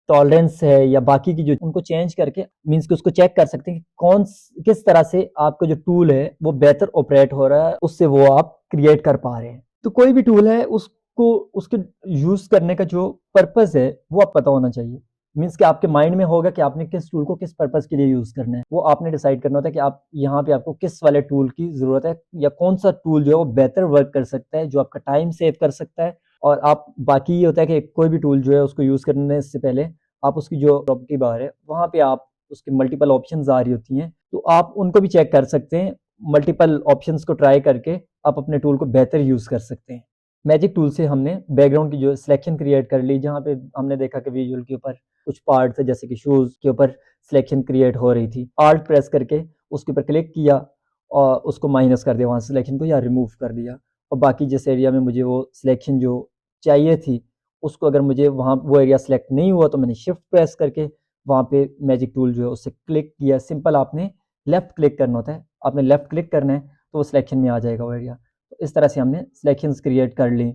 टॉलरेंस है या बाकी की जो उनको चेंज करके मीन्स कि उसको चेक कर सकते हैं कि कौन किस तरह से आपका जो टूल है वो बेहतर ऑपरेट हो रहा है, उससे वो आप क्रिएट कर पा रहे हैं। तो कोई भी टूल है उसको उसके यूज करने का जो पर्पस है वो आप पता होना चाहिए। मीन्स कि आपके माइंड में होगा कि आपने किस टूल को किस पर्पस के लिए यूज करना है, वो आपने डिसाइड करना होता है कि आप यहाँ पे आपको किस वाले टूल की जरूरत है या कौन सा टूल जो है वो बेहतर वर्क कर सकता है, जो आपका टाइम सेव कर सकता है। और आप बाकी ये होता है कि कोई भी टूल जो है उसको यूज करने से पहले आप उसकी जो प्रॉपर्टी बार है वहाँ पे आप उसके मल्टीपल ऑप्शंस आ रही होती हैं, तो आप उनको भी चेक कर सकते हैं। मल्टीपल ऑप्शंस को ट्राई करके आप अपने टूल को बेहतर यूज कर सकते हैं। मैजिक टूल से हमने बैकग्राउंड की जो सिलेक्शन क्रिएट कर ली, जहाँ पे हमने देखा कि विजुअल के ऊपर कुछ पार्ट थे जैसे कि शूज के ऊपर सिलेक्शन क्रिएट हो रही थी, आल्ट प्रेस करके उसके ऊपर क्लिक किया और उसको माइनस कर दिया वहाँ सिलेक्शन को या रिमूव कर दिया। और बाकी जिस एरिया में मुझे वो सिलेक्शन जो चाहिए थी उसको अगर मुझे वहाँ वो एरिया सेलेक्ट नहीं हुआ तो मैंने शिफ्ट प्रेस करके वहाँ पे मैजिक टूल जो है उससे क्लिक किया। सिंपल आपने लेफ्ट क्लिक करना होता है, आपने लेफ्ट क्लिक करना है तो वो सिलेक्शन में आ जाएगा वो एरिया। तो इस तरह से हमने सिलेक्शंस क्रिएट कर ली,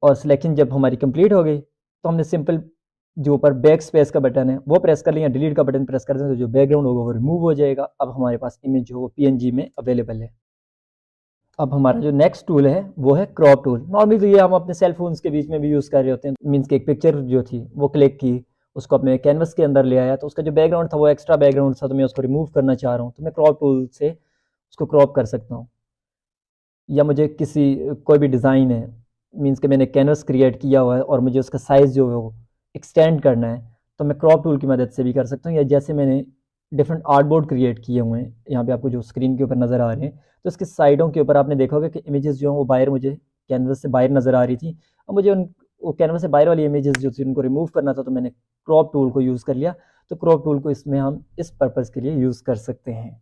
और सिलेक्शन जब हमारी कंप्लीट हो गई तो हमने सिंपल जो ऊपर बैक स्पेस का बटन है वो प्रेस कर लिया, डिलीट का बटन प्रेस कर दें तो जो बैकग्राउंड होगा वो रिमूव हो जाएगा। अब हमारे पास इमेज जो वो पीएनजी में अवेलेबल है। अब हमारा जो नेक्स्ट टूल है वो है क्रॉप टूल। नॉर्मली तो ये हम अपने सेल फोन्स के बीच में भी यूज़ कर रहे होते हैं। मीन्स कि एक पिक्चर जो थी वो क्लिक की, उसको अपने कैनवस के अंदर ले आया, तो उसका जो बैकग्राउंड था वो एक्स्ट्रा बैकग्राउंड था, तो मैं उसको रिमूव करना चाह रहा हूँ, तो मैं क्रॉप टूल से उसको क्रॉप कर सकता हूँ। या मुझे किसी कोई भी डिज़ाइन है, मीन्स कि मैंने कैनवस क्रिएट किया हुआ है और मुझे उसका साइज़ जो है वो एक्सटेंड करना है, तो मैं क्रॉप टूल की मदद से भी कर सकता हूँ। या जैसे मैंने डिफरेंट आर्टबोर्ड क्रिएट किए हुए हैं, यहाँ पे आपको जो स्क्रीन के ऊपर नज़र आ रहे हैं, तो इसके साइडों के ऊपर आपने देखा होगा कि इमेजेस जो हैं वो बाहर मुझे कैनवस से बाहर नज़र आ रही थी, और मुझे उन वो कैनवस से बाहर वाली इमेजेस जो थी उनको रिमूव करना था, तो मैंने क्रॉप टूल को यूज़ कर लिया। तो क्रॉप टूल को इसमें हम इस पर्पज़ के लिए यूज़ कर सकते हैं।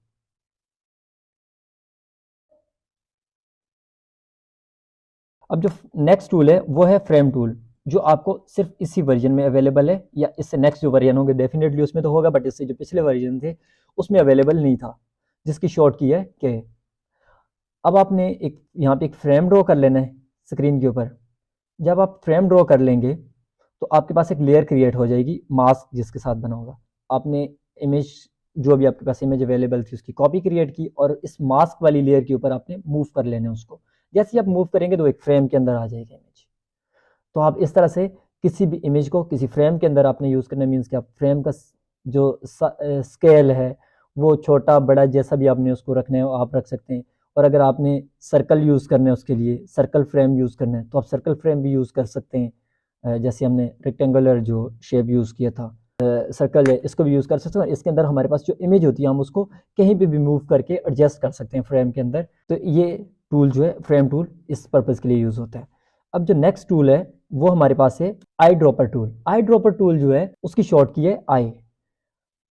अब जो नेक्स्ट टूल है वो है फ्रेम टूल, जो आपको सिर्फ इसी वर्जन में अवेलेबल है, या इससे नेक्स्ट जो वर्जन होंगे डेफिनेटली उसमें तो होगा, बट इससे जो पिछले वर्जन थे उसमें अवेलेबल नहीं था, जिसकी शॉर्ट की है के। अब आपने एक यहाँ पे एक फ्रेम ड्रॉ कर लेना है स्क्रीन के ऊपर। जब आप फ्रेम ड्रॉ कर लेंगे तो आपके पास एक लेयर क्रिएट हो जाएगी मास्क जिसके साथ बना होगा। आपने इमेज जो भी आपके पास इमेज अवेलेबल थी उसकी कॉपी क्रिएट की, और इस मास्क वाली लेयर के ऊपर आपने मूव कर लेना है उसको। जैसे ही आप मूव करेंगे तो एक फ्रेम के अंदर आ जाएगी इमेज। तो आप इस तरह से किसी भी इमेज को किसी फ्रेम के अंदर आपने यूज़ करना, मीन्स कि आप फ्रेम का जो स्केल है वो छोटा बड़ा जैसा भी आपने उसको रखना है आप रख सकते हैं। और अगर आपने सर्कल यूज़ करना है उसके लिए सर्कल फ्रेम यूज़ करना है तो आप सर्कल फ्रेम भी यूज़ कर सकते हैं। जैसे हमने रेक्टेंगुलर जो शेप यूज़ किया था, सर्कल है, इसको भी यूज़ कर सकते हैं। और इसके अंदर हमारे पास जो इमेज होती है हम उसको कहीं पे भी मूव करके एडजस्ट कर सकते हैं फ्रेम के अंदर। तो ये टूल जो है फ्रेम टूल इस पर्पज़ के लिए यूज़ होता है। अब जो नेक्स्ट टूल है वो हमारे पास है eye dropper tool. Eye dropper tool जो है उसकी शॉर्ट की है आई।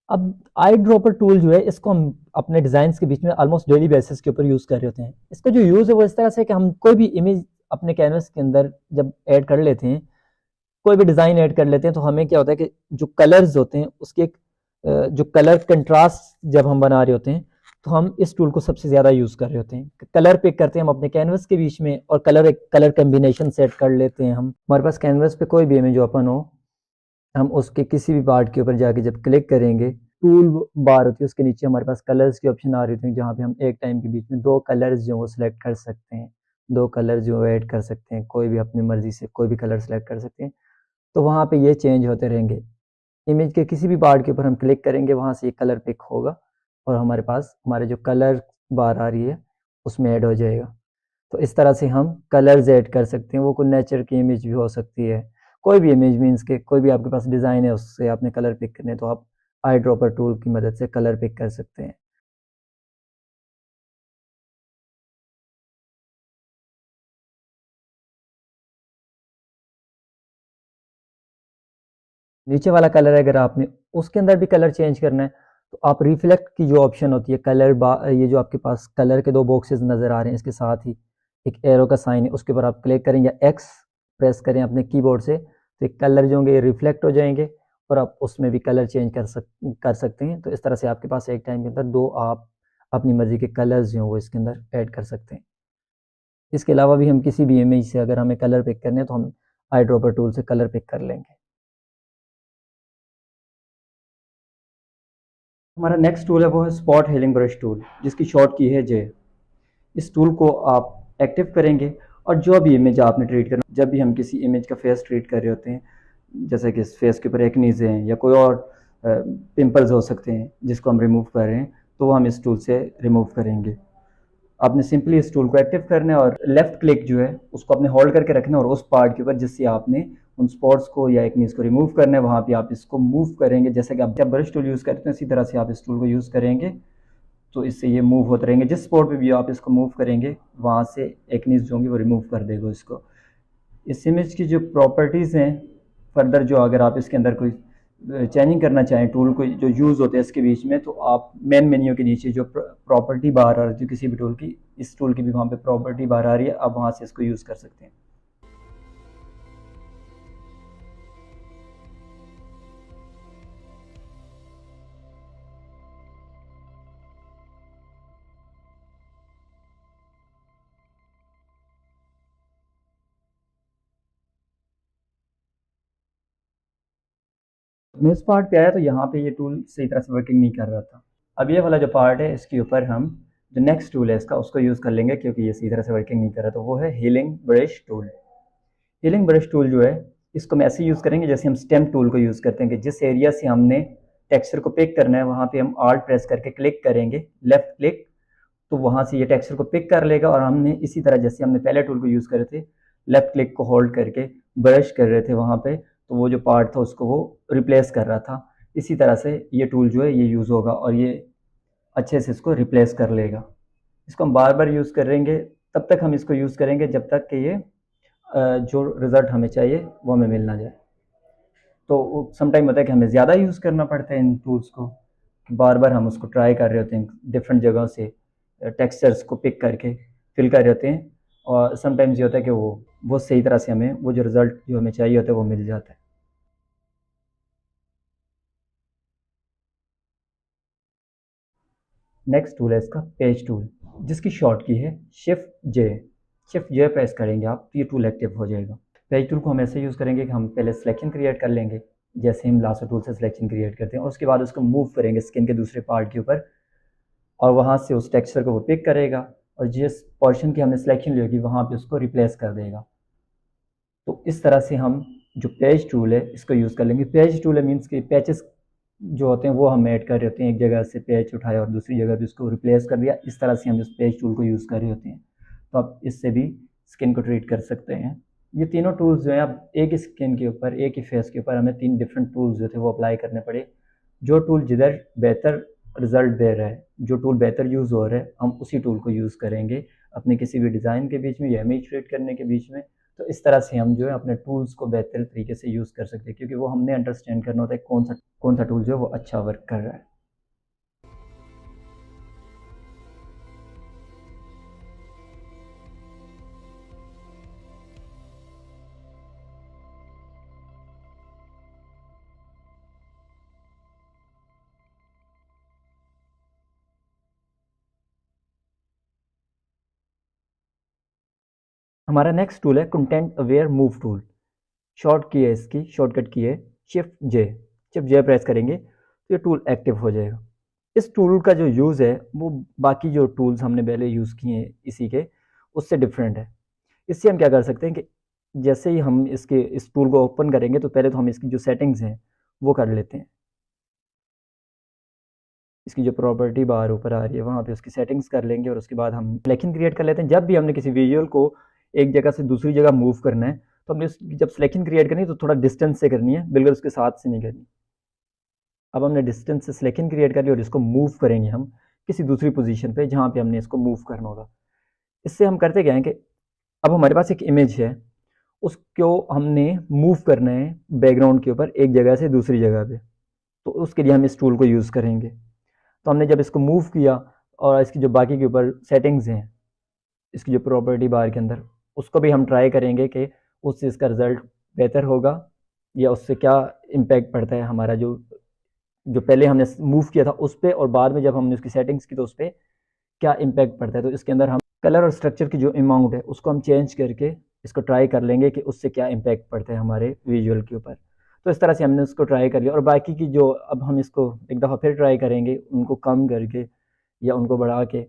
अब आई ड्रॉपर टूल जो है इसको हम अपने डिज़ाइंस के बीच में ऑलमोस्ट डेली बेसिस के ऊपर यूज़ कर रहे होते हैं। इसका जो यूज़ है वो इस तरह से कि हम कोई भी इमेज अपने कैनवस के अंदर जब ऐड कर लेते हैं, कोई भी डिज़ाइन ऐड कर लेते हैं, तो हमें क्या होता है कि जो कलर्स होते हैं उसके एक जो कलर कंट्रास्ट जब हम बना रहे होते हैं तो हम इस टूल को सबसे ज़्यादा यूज़ कर रहे होते हैं। कलर पिक करते हैं हम अपने कैनवस के बीच में, और एक कलर कम्बिनेशन सेट कर लेते हैं हम। हमारे पास कैनवस पे कोई भी इमेज ओपन हो, हम उसके किसी भी पार्ट के ऊपर जाके जब क्लिक करेंगे, टूल बार होती है उसके नीचे हमारे पास कलर्स की ऑप्शन आ रही होती है, जहाँ पे हम एक टाइम के बीच में दो कलर्स जो वो सिलेक्ट कर सकते हैं, दो कलर जो ऐड कर सकते हैं, कोई भी अपनी मर्जी से कोई भी कलर सेलेक्ट कर सकते हैं। तो वहाँ पे ये चेंज होते रहेंगे। इमेज के किसी भी पार्ट के ऊपर हम क्लिक करेंगे, वहाँ से ये कलर पिक होगा और हमारे पास हमारे जो कलर बार आ रही है उसमें ऐड हो जाएगा। तो इस तरह से हम कलर्स ऐड कर सकते हैं। वो कोई नेचर की इमेज भी हो सकती है, कोई भी इमेज, मीन्स के कोई भी आपके पास डिज़ाइन है उससे आपने कलर पिक करने हैं, तो आप आई ड्रॉपर टूल की मदद से कलर पिक कर सकते हैं। नीचे वाला कलर है, अगर आपने उसके अंदर भी कलर चेंज करना है तो आप रिफ्लेक्ट की जो ऑप्शन होती है ये जो आपके पास कलर के दो बॉक्सेस नज़र आ रहे हैं, इसके साथ ही एक एरो का साइन है, उसके ऊपर आप क्लिक करें या एक्स प्रेस करें अपने कीबोर्ड से, तो एक कलर जो होंगे ये रिफ्लेक्ट हो जाएंगे और आप उसमें भी कलर चेंज कर सकते हैं। तो इस तरह से आपके पास एक टाइम के अंदर दो आप अपनी मर्जी के कलर्स जो हैं वो इसके अंदर ऐड कर सकते हैं। इसके अलावा भी हम किसी भी इमेज से अगर हमें कलर पिक करने हैं तो हम आई ड्रॉपर टूल से कलर पिक कर लेंगे। हमारा नेक्स्ट टूल है वो है स्पॉट हीलिंग ब्रश टूल, जिसकी शॉर्ट की है जे। इस टूल को आप एक्टिव करेंगे और जो भी इमेज आपने ट्रीट करना, जब भी हम किसी इमेज का फेस ट्रीट कर रहे होते हैं, जैसे कि इस फेस के ऊपर एक्नीज हैं या कोई और पिंपल्स हो सकते हैं जिसको हम रिमूव कर रहे हैं, तो वो हम इस टूल से रिमूव करेंगे। आपने सिंपली इस टूल को एक्टिव करना है और लेफ्ट क्लिक जो है उसको आपने होल्ड करके रखना है, और उस पार्ट के ऊपर जिससे आपने उन स्पॉट्स को या एक्नीज को रिमूव करना है वहाँ पे आप इसको मूव करेंगे। जैसे कि आप जब ब्रश टूल यूज़ करते हैं इसी तरह से आप इस टूल को यूज़ करेंगे, तो इससे ये मूव होते रहेंगे। जिस स्पॉट पे भी आप इसको मूव करेंगे वहाँ से एक्नीज जो होंगी वो रिमूव कर देगा इसको। इस इमेज की जो प्रॉपर्टीज़ हैं फर्दर, जो अगर आप इसके अंदर कोई चेंजिंग करना चाहें टूल को जो यूज़ होते हैं इसके बीच में, तो आप मेन मेन्यू के नीचे जो प्रॉपर्टी बार आ रही है किसी भी टूल की, इस टूल की भी वहाँ पे प्रॉपर्टी बार आ रही है, आप वहाँ से इसको यूज़ कर सकते हैं। मैं इस पार्ट पे आया तो यहाँ पे ये टूल सही तरह से वर्किंग नहीं कर रहा था। अब ये वाला जो पार्ट है इसके ऊपर हम जो नेक्स्ट टूल है इसका उसको यूज़ कर लेंगे, क्योंकि ये सही तरह से वर्किंग नहीं कर रहा। तो वो है healing brush tool. Healing brush tool जो है इसको हम ऐसे यूज़ करेंगे जैसे हम स्टेम टूल को यूज़ करते हैं, कि जिस एरिया से हमने टेक्सचर को पिक करना है वहाँ पे हम आल्ट प्रेस करके क्लिक करेंगे, लेफ्ट क्लिक, तो वहाँ से ये टेक्सचर को पिक कर लेगा। और हमने इसी तरह जैसे हमने पहले टूल को यूज़ करे थे, लेफ्ट क्लिक को होल्ड करके ब्रश कर रहे थे वहाँ पे, तो वो जो पार्ट था उसको वो रिप्लेस कर रहा था। इसी तरह से ये टूल जो है ये यूज़ होगा और ये अच्छे से इसको रिप्लेस कर लेगा। इसको हम बार बार यूज़ करेंगे, तब तक हम इसको यूज़ करेंगे जब तक कि ये जो रिज़ल्ट हमें चाहिए वो हमें मिल ना जाए। तो समटाइम होता है कि हमें ज़्यादा यूज़ करना पड़ता है इन टूल्स को, बार बार हम उसको ट्राई कर रहे होते हैं, डिफरेंट जगहों से टेक्सचर्स को पिक करके फिल कर रहे होते हैं। और समटाइम्स ये होता है कि वो सही तरह से हमें वो जो रिज़ल्ट जो हमें चाहिए होता है वो मिल जाता है। नेक्स्ट टूल है इसका पेज टूल, जिसकी शॉर्ट की है शिफ्ट जे प्रेस करेंगे आप तो ये टूल एक्टिव हो जाएगा। पेज टूल को हम ऐसे यूज़ करेंगे कि हम पहले सिलेक्शन क्रिएट कर लेंगे, जैसे हम लासो टूल से सिलेक्शन क्रिएट करते हैं, और उसके बाद उसको मूव करेंगे स्किन के दूसरे पार्ट के ऊपर, और वहाँ से उस टेक्सचर को वो पिक करेगा और जिस पोर्शन की हमने सिलेक्शन ली होगी वहाँ पे उसको रिप्लेस कर देगा। तो इस तरह से हम जो पेज टूल है इसको यूज़ कर लेंगे। पेज टूल है मीन्स कि पैचेस जो होते हैं वो हम ऐड कर रहे होते हैं, एक जगह से पेज उठाया और दूसरी जगह पे उसको रिप्लेस कर दिया, इस तरह से हम इस पेज टूल को यूज़ कर रहे होते हैं। तो आप इससे भी स्किन को ट्रीट कर सकते हैं। ये तीनों टूल्स जो हैं, अब एक ही स्किन के ऊपर, एक ही फेस के ऊपर हमें 3 डिफरेंट टूल्स जो थे वो अप्लाई करने पड़े। जो टूल जिधर बेहतर रिज़ल्ट दे रहा है, जो टूल बेहतर यूज़ हो रहा है, हम उसी टूल को यूज़ करेंगे अपने किसी भी डिज़ाइन के बीच में या इमेज क्रिएट करने के बीच में। तो इस तरह से हम जो है अपने टूल्स को बेहतर तरीके से यूज़ कर सकते हैं, क्योंकि वो हमने अंडरस्टैंड करना होता है कौन सा टूल जो है वो अच्छा वर्क कर रहा है। हमारा नेक्स्ट टूल है content aware move tool. Short key है इसकी, शॉर्टकट की है शिफ्ट जे प्रेस करेंगे तो ये टूल एक्टिव हो जाएगा। इस टूल का जो यूज़ है वो बाकी जो टूल्स हमने पहले यूज़ किए हैं इसी के, उससे डिफरेंट है। इससे हम क्या कर सकते हैं कि जैसे ही हम इस टूल को ओपन करेंगे तो पहले तो हम इसकी जो सेटिंग्स हैं वो कर लेते हैं। इसकी जो प्रॉपर्टी बार ऊपर आ रही है वहाँ पे उसकी सेटिंग्स कर लेंगे और उसके बाद हम सिलेक्शन क्रिएट कर लेते हैं। जब भी हमने किसी विजुअल को एक जगह से दूसरी जगह मूव करना है तो हमने जब सिलेक्शन क्रिएट करनी है तो थोड़ा डिस्टेंस से करनी है, बिल्कुल उसके साथ से नहीं करनी। अब हमने डिस्टेंस से सिलेक्शन क्रिएट कर लिया और इसको मूव करेंगे हम किसी दूसरी पोजीशन पे जहाँ पे हमने इसको मूव करना होगा। इससे हम करते क्या है कि अब हमारे पास एक इमेज है, उसको हमने मूव करना है बैकग्राउंड के ऊपर एक जगह से दूसरी जगह पे, तो उसके लिए हम इस टूल को यूज़ करेंगे। तो हमने जब इसको मूव किया और इसकी जो बाकी के ऊपर सेटिंग्स हैं, इसकी जो प्रॉपर्टी बार के अंदर, उसको भी हम ट्राई करेंगे कि उससे इसका रिज़ल्ट बेहतर होगा या उससे क्या इम्पैक्ट पड़ता है हमारा जो जो पहले हमने मूव किया था उस पर, और बाद में जब हमने उसकी सेटिंग्स की तो उस पर क्या इम्पैक्ट पड़ता है। तो इसके अंदर हम कलर और स्ट्रक्चर की जो अमाउंट है उसको हम चेंज करके इसको ट्राई कर लेंगे कि उससे क्या इम्पैक्ट पड़ता है हमारे विजुअल के ऊपर। तो इस तरह से हमने उसको ट्राई कर लिया और बाकी की जो अब हम इसको एक दफ़ा फिर ट्राई करेंगे उनको कम करके या उनको बढ़ा के।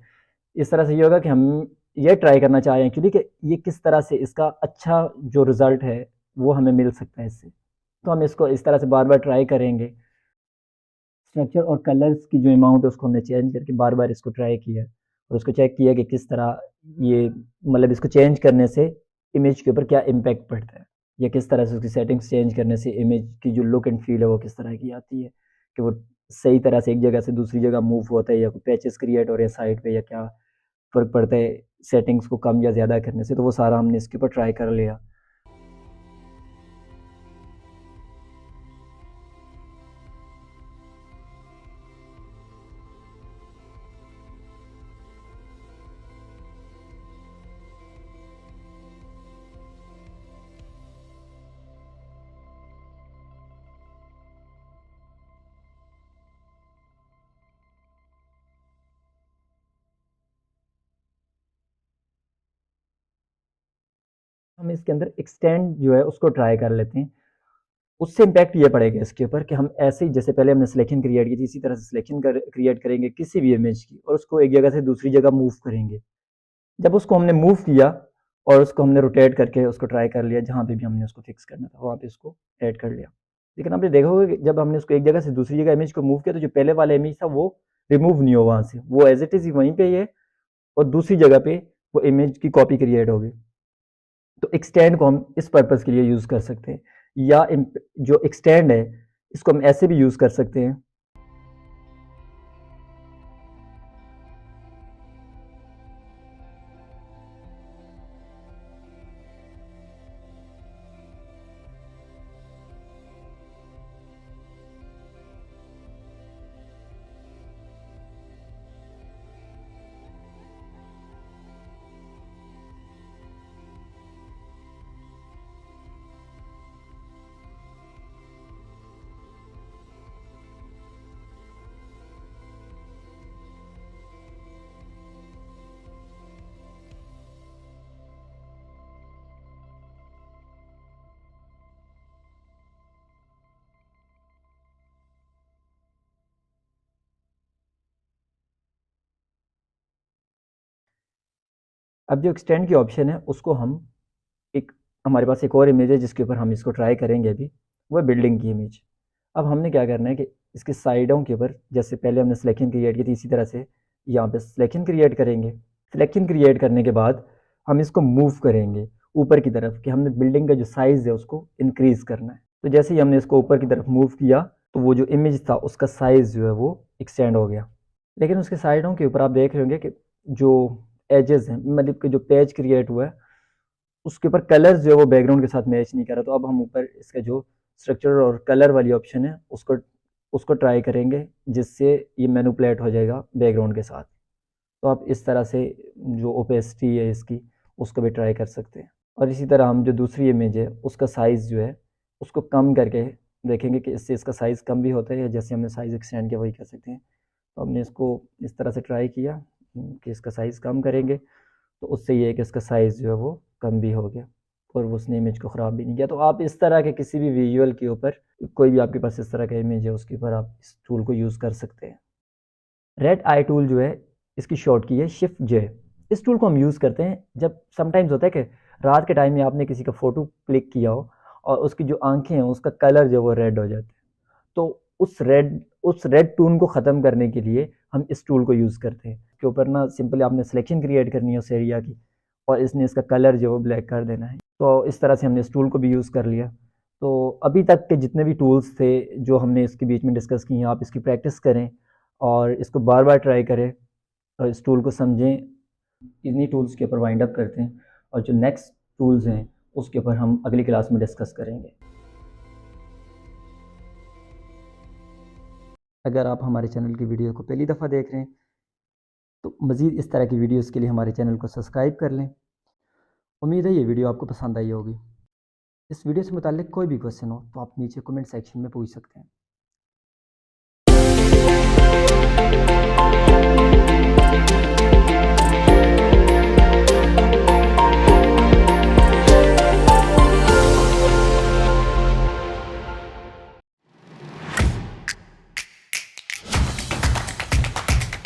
इस तरह से ये होगा कि हम ये ट्राई करना चाह रहे हैं एक्चुअली कि ये किस तरह से इसका अच्छा जो रिज़ल्ट है वो हमें मिल सकता है इससे। तो हम इसको इस तरह से बार बार ट्राई करेंगे। स्ट्रक्चर और कलर्स की जो अमाउंट है उसको हमने चेंज करके बार बार इसको ट्राई किया और उसको चेक किया कि किस तरह ये मतलब इसको चेंज करने से इमेज के ऊपर क्या इम्पैक्ट पड़ता है, या किस तरह से उसकी सेटिंग्स चेंज करने से इमेज की जो लुक एंड फील है वो किस तरह की आती है, कि वो सही तरह से एक जगह से दूसरी जगह मूव होता है या कोई पैचेस क्रिएट हो रहे हैं साइड पे, या क्या फ़र्क पड़ता है सेटिंग्स को कम या ज़्यादा करने से। तो वो सारा हमने इसके ऊपर ट्राई कर लिया। हम इसके अंदर एक्सटेंड जो है उसको ट्राई कर लेते हैं। उससे इम्पैक्ट ये पड़ेगा इसके ऊपर कि हम ऐसे ही जैसे पहले हमने सिलेक्शन क्रिएट की थी, इसी तरह से सिलेक्शन क्रिएट करेंगे किसी भी इमेज की और उसको एक जगह से दूसरी जगह मूव करेंगे। जब उसको हमने मूव किया और उसको हमने रोटेट करके उसको ट्राई कर लिया, जहाँ पे भी हमने उसको फिक्स करना था वहाँ पे उसको ऐड कर लिया। लेकिन आपने देखा होगा कि जब हमने उसको एक जगह से दूसरी जगह इमेज को मूव किया तो जो पहले वाला इमेज था वो रिमूव नहीं हुआ वहाँ से, वो एज इट इज़ ही वहीं पे ही है और दूसरी जगह पे वो इमेज की कॉपी क्रिएट होगी। तो एक्सटेंड को हम इस पर्पज़ के लिए यूज़ कर सकते हैं, या जो एक्सटेंड है इसको हम ऐसे भी यूज़ कर सकते हैं। अब जो एक्सटेंड की ऑप्शन है उसको हम एक हमारे पास एक और इमेज है जिसके ऊपर हम इसको ट्राई करेंगे अभी, वो है बिल्डिंग की इमेज। अब हमने क्या करना है कि इसके साइडों के ऊपर जैसे पहले हमने सिलेक्शन क्रिएट की थी इसी तरह से यहाँ पे सिलेक्शन क्रिएट करेंगे। सिलेक्शन क्रिएट करने के बाद हम इसको मूव करेंगे ऊपर की तरफ कि हमने बिल्डिंग का जो साइज़ है उसको इंक्रीज़ करना है। तो जैसे ही हमने इसको ऊपर की तरफ मूव किया तो वो जो इमेज था उसका साइज़ जो है वो एक्सटेंड हो गया। लेकिन उसके साइडों के ऊपर आप देख रहे होंगे कि जो एजेस हैं, मतलब कि जो पेज क्रिएट हुआ है उसके ऊपर कलर्स जो है वो बैकग्राउंड के साथ मैच नहीं कर रहा। तो अब हम ऊपर इसका जो स्ट्रक्चर और कलर वाली ऑप्शन है उसको उसको ट्राई करेंगे, जिससे ये मैनिपुलेट हो जाएगा बैकग्राउंड के साथ। तो आप इस तरह से जो ओपेसिटी है इसकी उसको भी ट्राई कर सकते हैं। और इसी तरह हम जो दूसरी इमेज है उसका साइज़ जो है उसको कम करके देखेंगे कि इससे इसका साइज़ कम भी होता है, या जैसे हमने साइज़ एक्सटेंड किया वही कर सकते हैं। तो हमने इसको इस तरह से ट्राई किया कि इसका साइज़ कम करेंगे, तो उससे ये है कि इसका साइज़ जो है वो कम भी हो गया और उसने इमेज को ख़राब भी नहीं किया। तो आप इस तरह के किसी भी विजुअल के ऊपर, कोई भी आपके पास इस तरह का इमेज है उसके ऊपर आप इस टूल को यूज़ कर सकते हैं। रेड आई टूल जो है इसकी शॉर्ट की है शिफ्ट जे। इस टूल को हम यूज़ करते हैं जब समटाइम्स होता है कि रात के टाइम में आपने किसी का फ़ोटो क्लिक किया हो और उसकी जो आंखें हैं उसका कलर जो वो रेड हो जाता है। तो उस रेड टोन को ख़त्म करने के लिए हम इस टूल को यूज़ करते हैं। इसके ऊपर ना सिंपली आपने सिलेक्शन क्रिएट करनी है उस एरिया की और इसने इसका कलर जो है वो ब्लैक कर देना है। तो इस तरह से हमने इस टूल को भी यूज़ कर लिया। तो अभी तक के जितने भी टूल्स थे जो हमने इसके बीच में डिस्कस किए हैं, आप इसकी प्रैक्टिस करें और इसको बार बार ट्राई करें और इस टूल को समझें। इन्हीं टूल्स के ऊपर वाइंड अप करते हैं और जो नेक्स्ट टूल्स हैं उसके ऊपर हम अगली क्लास में डिस्कस करेंगे। अगर आप हमारे चैनल की वीडियो को पहली दफ़ा देख रहे हैं तो मज़ीद इस तरह की वीडियोस के लिए हमारे चैनल को सब्सक्राइब कर लें। उम्मीद है ये वीडियो आपको पसंद आई होगी। इस वीडियो से मुताल्लिक़ कोई भी क्वेश्चन हो तो आप नीचे कमेंट सेक्शन में पूछ सकते हैं।